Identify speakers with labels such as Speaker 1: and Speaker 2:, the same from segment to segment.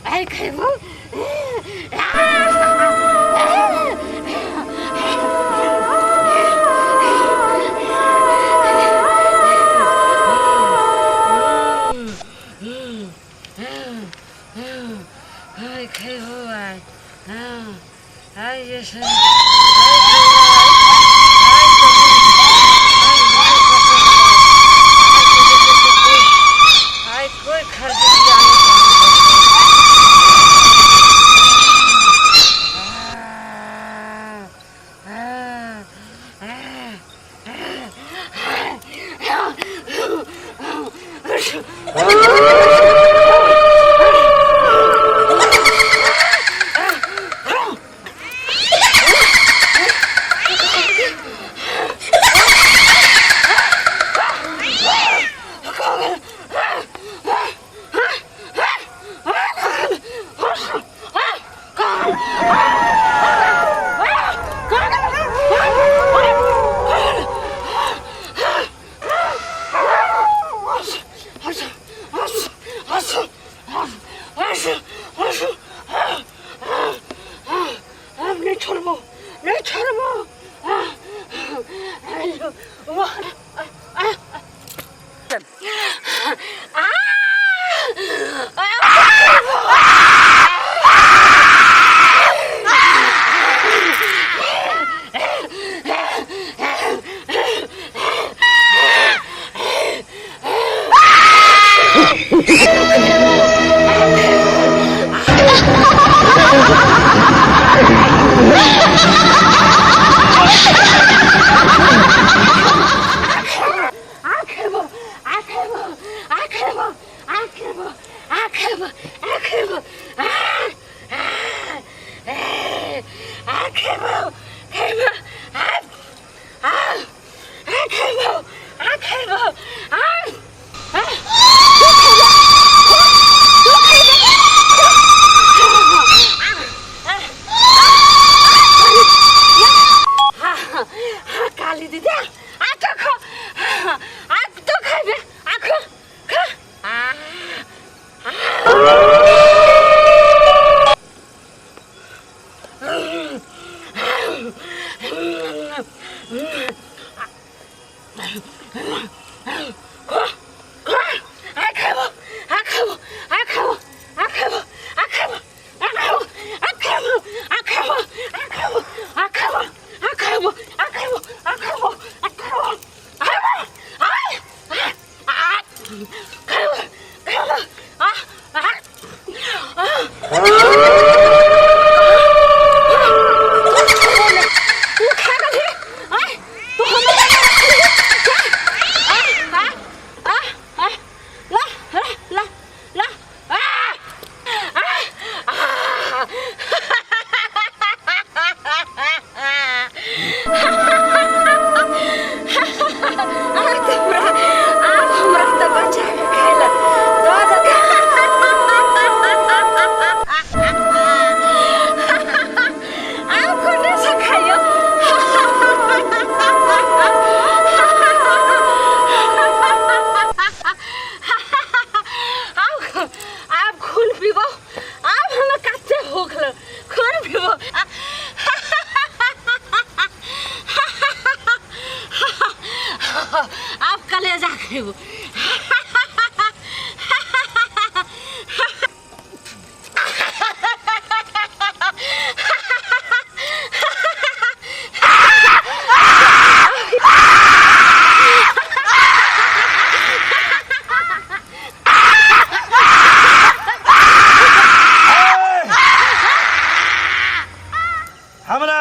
Speaker 1: आई खेबो आई खेबो आई आई जैसे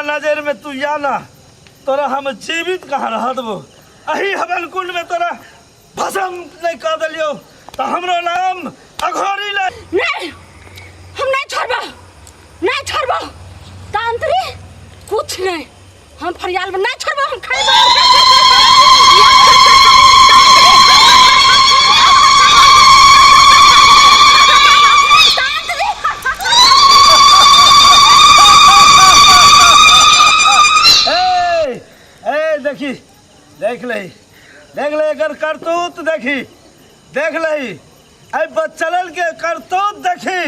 Speaker 2: नजर में तू याना तोरा हम जीवित कहाँ रह देबो अही हवन कुंड में तोरा भस्म नहीं कर दिलियो तो हमरो नाम अघोरी
Speaker 1: नहीं हम नहीं छोड़बो तांत्री कुछ नहीं हम फरियाल में नहीं छोड़बो हम खाइबो
Speaker 2: देखी देख ले एकर करतूत देखी देख ले आई बच्चलन के करतूत देखी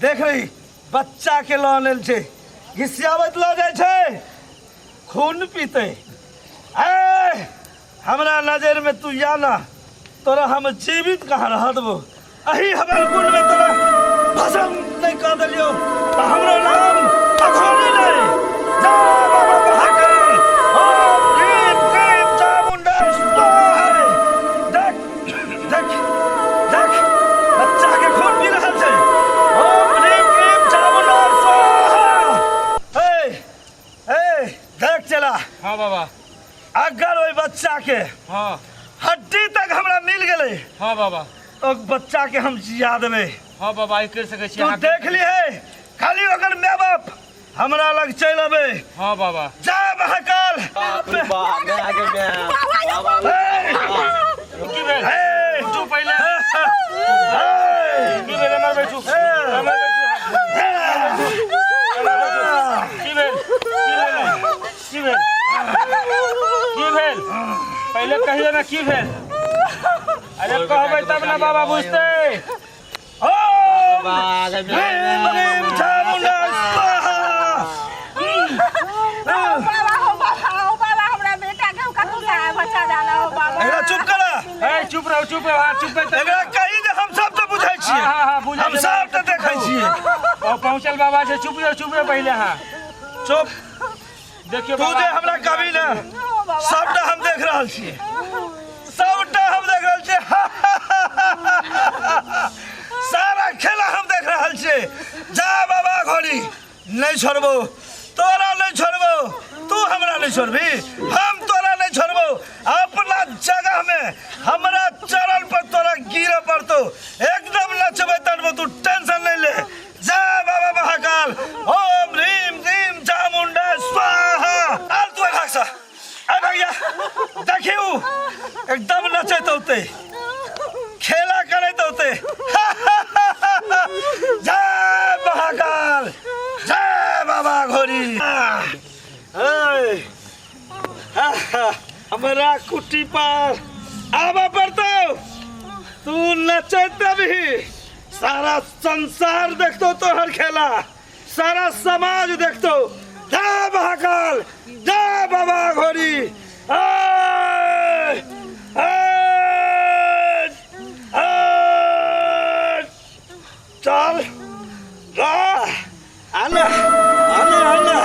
Speaker 2: देख रही बच्चा के लऽ लेल छै घिसियावत लऽ जाइ छै खून पीते ए हमरा नजर में तू या ना तोरा हम जीवित कहाँ रह देबो अही हवन कुंड में तोरा भस्म नहीं कर दिलियो तो हमरो नाम अघोरी नहीं जा बाबा महाकाल ओम ह्रीम क्लीम चामुंडा स्वाहा देख देख देख बच्चा के खून पी रहल छै ओम ह्रीम क्लीम चामुंडा स्वाहा ए देख चला
Speaker 3: हाँ बाबा
Speaker 2: अगर ओई बच्चा के
Speaker 3: हाँ
Speaker 2: हड्डी तक हमरा मिल गए
Speaker 3: हाँ बाबा
Speaker 2: तो बच्चा के हम जिया देवे
Speaker 3: हाँ बाबा कर सके छी
Speaker 2: तू देख ली है खाली अगर माय बाप हमरा लग चल अबे
Speaker 3: हाँ बाबा
Speaker 2: जा महाकाल
Speaker 3: की भेल तू पहले की भेल हमर बैठू की भेल की भेल की भेल पहले कहिए ना की भेल अरे कहबै तब ना बाबा बुझते
Speaker 2: ओम ह्रीम क्लीम चामुंडा स्वाहा
Speaker 1: बाबा हमरा बेटा के कतौ से बच्चा जाला हो बाबा
Speaker 2: एकरा चुप कर
Speaker 3: ए चुप रहो हां चुप कर
Speaker 2: एकरा कहि जे हम सब तो बुझै छियै
Speaker 3: हां बुझै
Speaker 2: हम सब तो देखै छियै
Speaker 3: और पहुंचल बाबा से चुप रहो पहले हां
Speaker 2: चुप
Speaker 3: देखियो
Speaker 2: तू जे हमरा कभी ना सबटा हम देख रहल छियै सबटा हम देख रहल छियै सारा खेला हम देख रहल छियै जा बाबा घोड़ी नहीं छोड़बो तोरा नहीं छोड़बो तू हमरा नहीं छोड़बी हम तोरा नहीं छोड़बो अपना जगह में हमरा चरण पर तोरा गिरे पड़तो एकदम नचबे तड़बो तू टेंशन नहीं ले जा बाबा महाकाल ओम ह्रीम क्लीम चामुंडा स्वाहा आल तू भागसा आ भैया देखियो एकदम नचैत होते खेला करैत होते जय महाकाल जय बाबा घोरी हमारा कुटी पर आवा पड़तो तू नचैत भी सारा संसार देखतो तोहर खेला सारा समाज देखतो जय महाकाल जय बाबा घोरी चल आना आना आना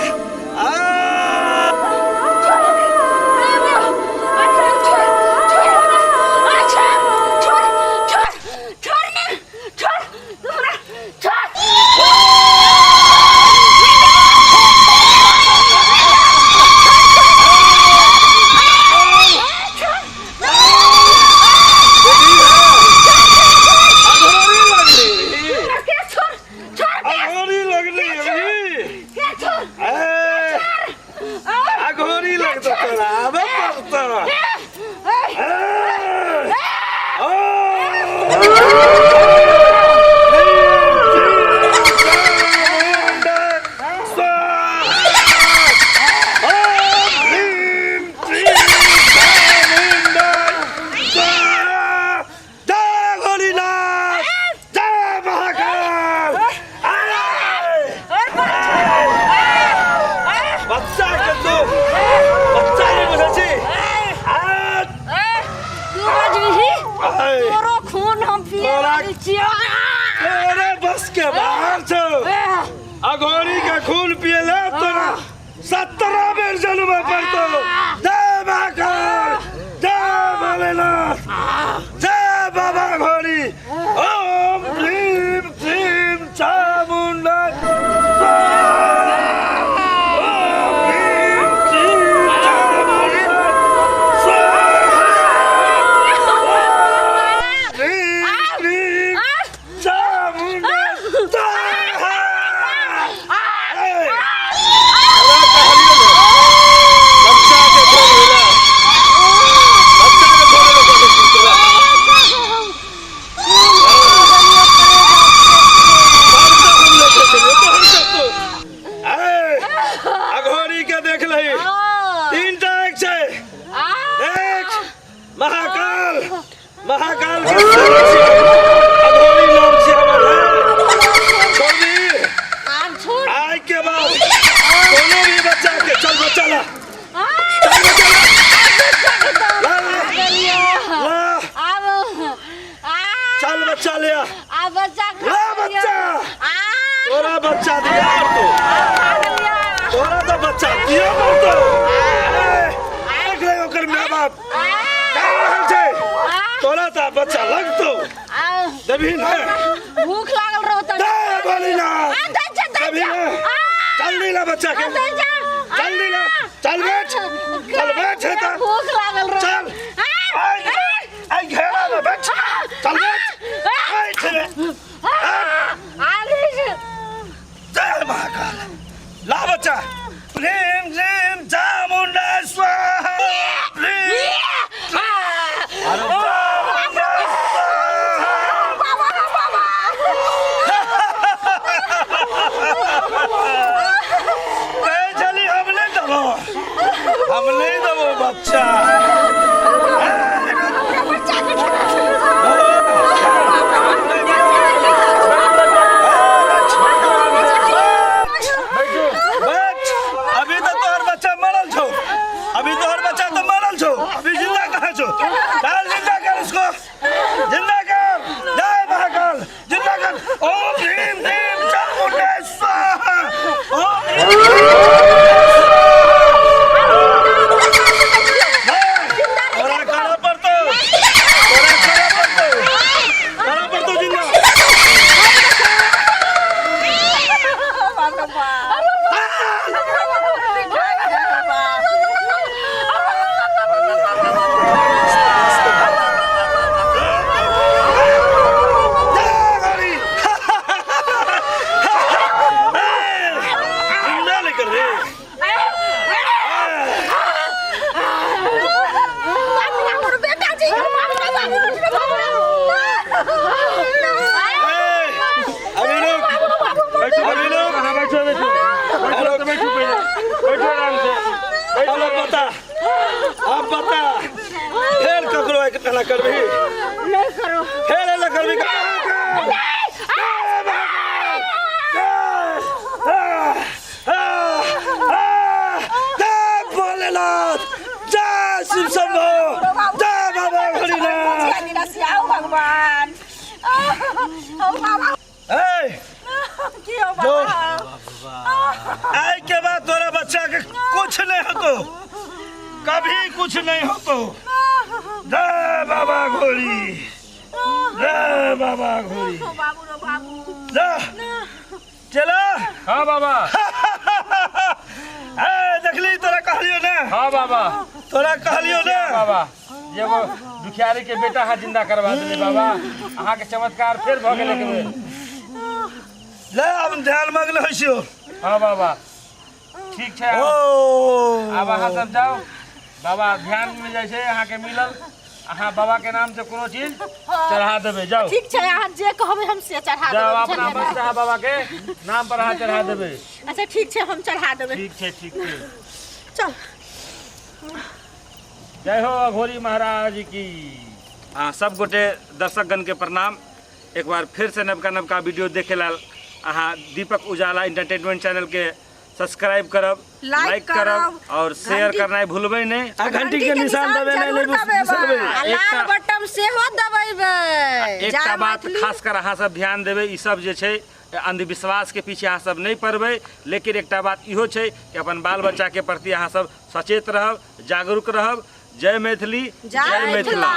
Speaker 2: अरे बस के बाहर छो अघोरी का खून पिएला तोरा 17 बेर जन्म पड़तो जय महाकाल जय भोलेनाथ जय बाबा घोरी ओम ह्रीम क्लीम चामुंडा महाकाल महाकाल बच्चा लिया
Speaker 1: आ बच्चा
Speaker 2: ला बच्चा तोरा बच्चा दिया तो तोरा तो बच्चा दिया तो देख ले ओकर माँ बाप का रहल छे तोरा तो बच्चा लगतो देबी ना
Speaker 1: भूख लागल रहो त
Speaker 2: दे बोली ना देबी ना जल्दी ला बच्चा के जल्दी ला चल बैठ है तो
Speaker 1: भूख लागल रहो
Speaker 2: चल आई घेरा में बैठ चल बैठ जय महाकाल ला बच्चा प्रेम प्रेम चामुंडा स्वाहा प्रेम अरे चामुंडा चली हम नहीं दबो बच्चा आई के बाद तोरा बच्चा के कुछ नहीं होतो कभी कुछ नहीं होतो जय बाबा घोड़ी जय बाबा घोड़ी चलो
Speaker 3: हाँ बाबा
Speaker 2: देखली तोरा कहलियो ना
Speaker 3: हाँ बाबा
Speaker 2: तोरा कहलियो ना
Speaker 3: बाबा एगो दुखियारी के बेटा हा जिंदा करवा देले बाबा अहाँ के चमत्कार फिर भ गेले के
Speaker 2: ले अब ध्यान मग्न होइसियो
Speaker 3: हाँ बाबा ठीक है अब अहाँ सब जाओ बाबा ध्यान में जैसे अहाँ के मिलल अहाँ बाबा के नाम से कोनो चीज चढ़ा देबे जाओ
Speaker 1: ठीक है अहाँ जे कहबे हम से चढ़ा देबे
Speaker 3: जाओ अपना बच्चा बाबा के नाम पर अहाँ चढ़ा देबे
Speaker 1: अच्छा ठीक है हम चढ़ा देबे
Speaker 3: ठीक है
Speaker 1: चल
Speaker 3: जय हो अघोरी महाराज की हाँ सब गोटे दर्शकगण के प्रणाम एक बार फिर से नवका वीडियो देखे लाल अहाँ दीपक उजाला एंटरटेनमेंट चैनल के सब्सक्राइब करब लाइक करब और शेयर करना भूलबे नहीं
Speaker 2: घंटी के निशान दबे नहीं बिसरबे
Speaker 1: लाल बटन से हो दबेबे
Speaker 3: एकटा बात खास कर अहाँ सब ध्यान देबे ई सब जे छै अंधविश्वास के पीछे अहाँ सब नहीं पड़बे लेकिन एकटा बात इहो छै कि अपन बाल बच्चा के प्रति अहाँ सब सचेत रहब जागरूक रहब जय मैथिली जय मिथिला।